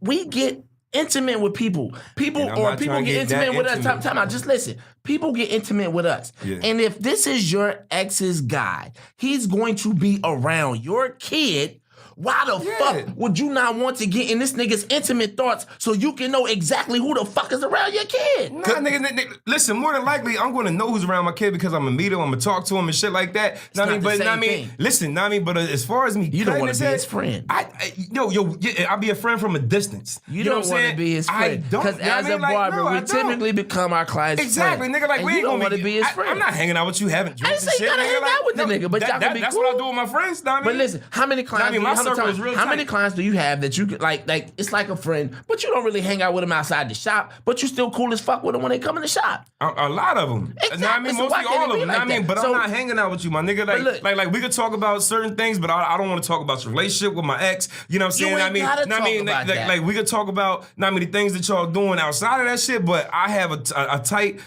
we get intimate with people. People get intimate with us. Time out. Just listen. People get intimate with us. Yeah. And if this is your ex's guy, he's going to be around your kid. Why the fuck would you not want to get in this nigga's intimate thoughts so you can know exactly who the fuck is around your kid? Nah, nigga, listen, more than likely, I'm going to know who's around my kid because I'm going to meet him, I'm going to talk to him and shit like that. Listen, but as far as me, you don't want to be his friend. I'll be a friend from a distance. You don't want to be his friend. Because as a barber, we typically become our client's exactly, friend. Nigga, like, we ain't don't want to be his friend. I'm not hanging out with you having drinks and shit. I ain't saying you gotta hang out with the nigga, but y'all can be cool. That's what I do with my friends, But listen, how many clients how many clients do you have that you could like it's like a friend, but you don't really hang out with them outside the shop, but you still cool as fuck with them when they come in the shop? A lot of them. Exactly. I mean, mostly all of them. But I'm not hanging out with you, my nigga. Like we could talk about certain things, but I don't want to talk about your relationship with my ex. You know what I'm saying? Like we could talk about the things that y'all doing outside of that shit, but I have a tight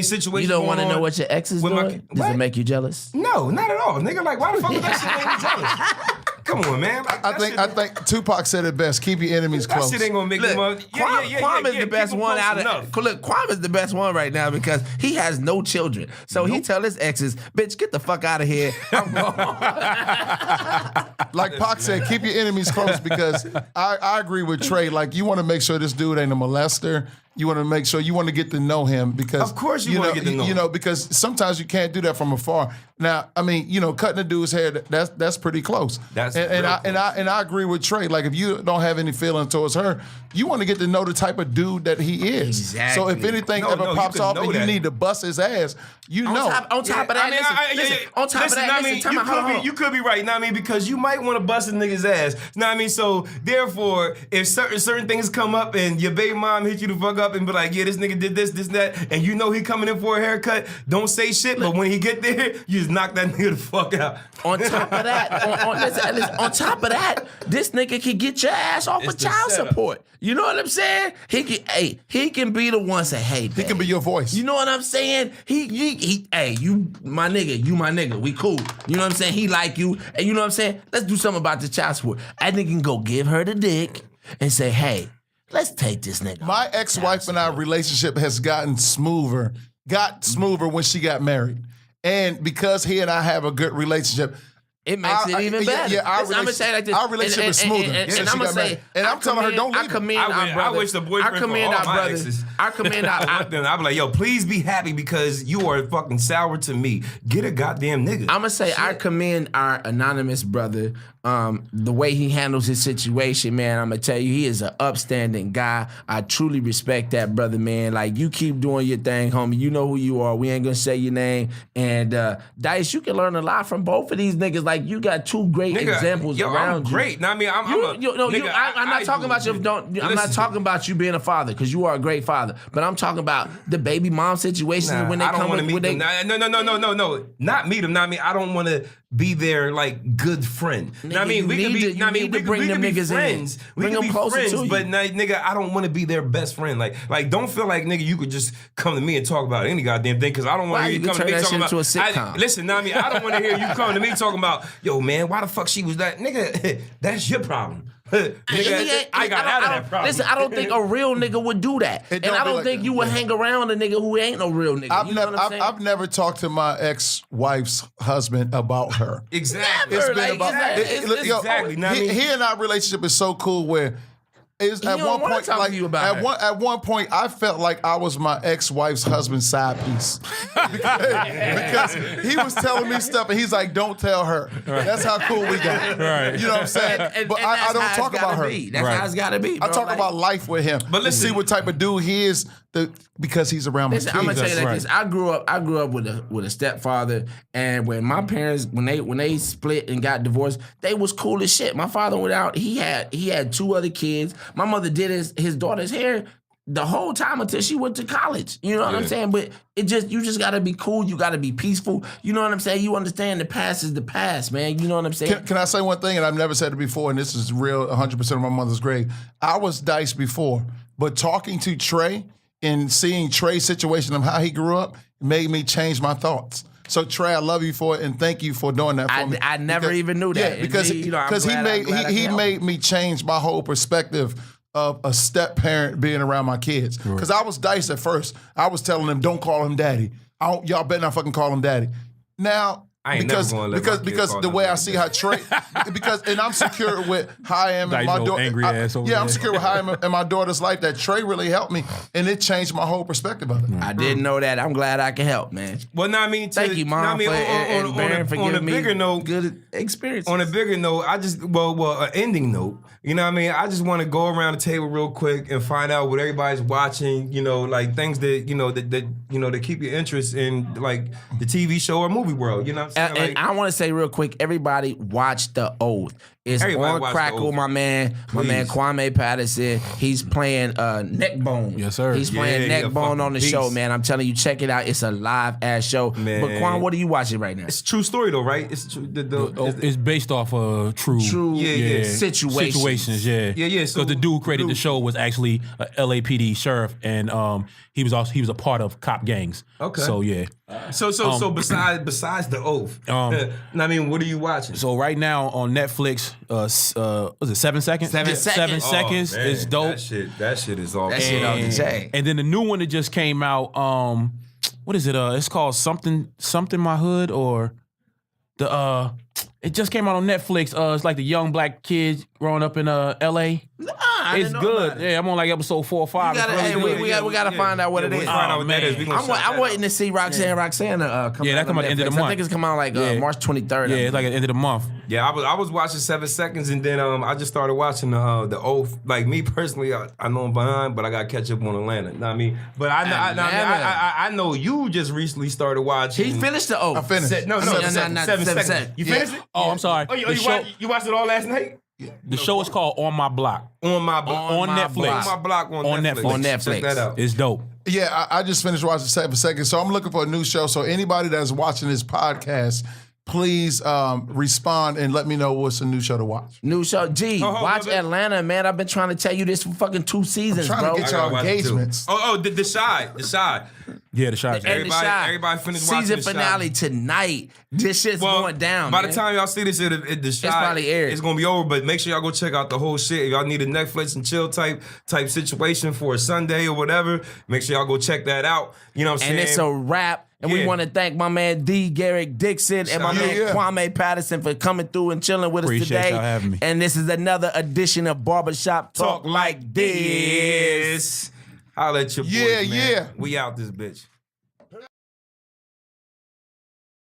situation. You don't want to know what your ex is doing? Does it make you jealous? No, not at all. Nigga, like, why the fuck would that shit make me jealous? Come on, man. Like, I think Tupac said it best. Keep your enemies close. That shit ain't gonna make them up. Kwame is the best one out of. Look, Kwame is the best one right now because he has no children. So he tell his exes, "Bitch, get the fuck out of here." I'm going. Like Pac said, keep your enemies close because I agree with Trey. Like, you want to make sure this dude ain't a molester. You want to make sure you want to get to know him because of course you want to get to know him. You know, because sometimes you can't do that from afar. Now, I mean, you know, cutting a dude's hair, that's pretty close. And I agree with Trey. Like, if you don't have any feeling towards her, you want to get to know the type of dude that he is. Exactly. So if anything ever pops off and you need to bust his ass, you know. On top of that, you could be right. You know what I mean? Because you might want to bust a nigga's ass. You know what I mean? So therefore, if certain things come up and your baby mom hit you the fuck up and be like, yeah, this nigga did this, that, and you know he coming in for a haircut, don't say shit. But when he get there, you just knock that nigga the fuck out. On top of that, on top of that, this nigga can get your ass off of child support. You know what I'm saying? He can be the one say, hey, he can be your voice. You know what I'm saying? You my nigga, we cool. You know what I'm saying? He like you, and you know what I'm saying? Let's do something about the child support. I think can go give her the dick and say, hey, let's take this nigga. My ex-wife and our relationship has gotten smoother. Got smoother when she got married. And because he and I have a good relationship, It makes it even better. I'm gonna say like this. Our relationship is smoother. And I'm gonna say, and I'm telling her, don't leave. I commend our brother. I wish the boyfriend for all my exes. I commend our. I'm like, yo, please be happy because you are fucking sour to me. Get a goddamn nigga. I'm gonna say I commend our anonymous brother. The way he handles his situation, man. I'm gonna tell you, he is an upstanding guy. I truly respect that brother, man. Like, you keep doing your thing, homie. You know who you are. We ain't gonna say your name. And Dice, you can learn a lot from both of these niggas. Like, you got two great examples around I'm great. Now, I mean, I'm not talking about you. I'm not talking about you being a father, because you are a great father. But I'm talking about the baby mom situations when they come with. No. Not meet them. Not me. I don't want to be their like good friend. Nigga, I mean, we can be bring them niggas friends. We can be friends, but nigga, I don't want to be their best friend. Like, don't feel like nigga, you could just come to me and talk about any goddamn thing, because I don't want to hear you come to me talking about. Listen, I mean, I don't want to hear you come to me talking about, yo, man, why the fuck she was that nigga? That's your problem. Nigga, I got out of that problem. Listen, I don't think a real nigga would do that, and I don't think you would hang around a nigga who ain't no real nigga. I've never talked to my ex-wife's husband about her. Exactly. It's been about exactly. He and our relationship is so cool where. At one point, I felt like I was my ex-wife's husband's side piece because he was telling me stuff, and he's like, "Don't tell her." Right. That's how cool we got. Right. You know what I'm saying? But I don't talk about her. That's how it's gotta be. Bro. I talk about life with him. But let's see what type of dude he is. Because he's around my kids. I'm gonna tell you like this. I grew up with a stepfather, and when my parents when they split and got divorced, they was cool as shit. My father went out. He had two other kids. My mother did his daughter's hair the whole time until she went to college. You know what I'm saying? But you just gotta be cool. You gotta be peaceful. You know what I'm saying? You understand the past is the past, man. You know what I'm saying? Can I say one thing? And I've never said it before, and this is real 100% of my mother's grave. I was Dice before, but talking to Trey and seeing Trey's situation of how he grew up made me change my thoughts. So Trey, I love you for it, and thank you for doing that for me. I never even knew that. Yeah, because he made me change my whole perspective of a step parent being around my kids. Because I was Dice at first. I was telling them, don't call him daddy. Y'all better not fucking call him daddy. Now, because the way I see how Trey, and I'm secure with how I am in my daughter. Angry ass over I'm secure with how I am in my daughter's life. That Trey really helped me, and it changed my whole perspective of it. I didn't know that. I'm glad I can help, man. Well, no, I mean, thank you, Mom, for giving me good experience. On a bigger note, an ending note. You know what I mean? I just want to go around the table real quick and find out what everybody's watching. You know, like things that that keep your interest in like the TV show or movie world. You know what I'm saying? And I want to say real quick, everybody watch The Oath. It's on Crackle, my man Kwame Patterson. He's playing Neckbone. Yes, sir. He's playing Neckbone on the show, man. I'm telling you, check it out. It's a live ass show. Man. But Kwame, what are you watching right now? It's a true story though, right? It's it's based off of true situations. Yeah. Because the dude who created the show was actually a LAPD sheriff, and he was a part of cop gangs. Okay. So yeah. So besides The Oath, I mean, what are you watching? So right now on Netflix, was it 7 seconds? 7 seconds. 7 seconds is dope. That shit is all. That shit off the chain. And then the new one that just came out, what is it? It's called something My Hood, or the it just came out on Netflix. It's like the young black kids growing up in L.A. It's good. Yeah, I'm on like episode 4 or 5. We gotta find out what it is. Find out what that is. I'm waiting to see Roxanne come out. Yeah, that come out at the end of the month. I think it's come out like March 23rd. Yeah, it's like at the end of the month. Yeah, I was watching 7 seconds, and then I just started watching The Oath. Like me personally, I know I'm behind, but I got to catch up on Atlanta. Know what I mean? But I know you just recently started watching. He finished The Oath. I finished. No, 7 seconds. You finished it? Oh, I'm sorry. Oh, you watched it all last night? The show is called On My Block. On Netflix. On Netflix. Check that out. It's dope. Yeah, I just finished watching 7 seconds, so I'm looking for a new show. So anybody that's watching this podcast, please respond and let me know what's a new show to watch. New show. Watch Atlanta, man. I've been trying to tell you this for fucking 2 seasons, I'm trying to get y'all engagements. The Shy. Yeah, The Shy. Everybody finished watching season finale tonight. This shit's going down. By the time y'all see this, The Shy, probably aired. It's gonna be over. But make sure y'all go check out the whole shit. If y'all need a Netflix and chill type situation for a Sunday or whatever, make sure y'all go check that out. You know what I'm saying? And it's a rap And we Yeah. want to thank my man D. Garrick Dixon and my man Kwame Patterson for coming through and chilling with Appreciate us today. y'all having me. And this is another edition of Barbershop Talk Like This. Holla at your boys, Yeah, man. yeah. We out this bitch.